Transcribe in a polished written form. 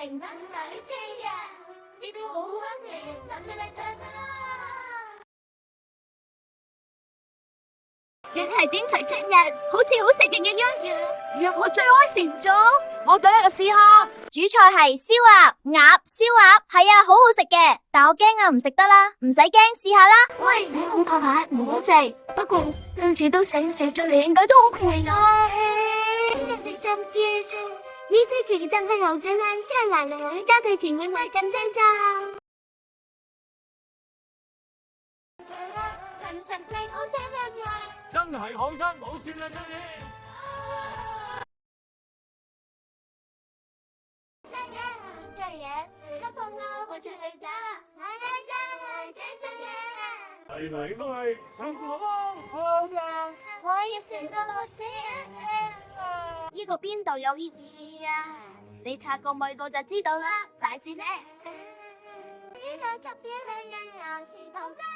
情等佢知啊，呢啲好溫情，等佢嚟唱啦。梗係點齊聽日，好似好食嘅一樣。若我最愛成咗，我第一個試下。主菜係燒鴨、燒鴨，係啊，好好食嘅，但我驚啊，唔食得啦，唔使驚，試下啦。喂，你好怕下，唔好食。不過今次都醒食咗，你應該都好攰啦。呢支豉真係好正啊，聽嚟嚟加佢甜嘅味真真真。真係好得冇算啦，真係。係咪都係辛苦好啦？我要成個老師啊！呢個邊度有意義啊？你查過每個就知道啦，快啲咧！呢兩集片係人人是同真。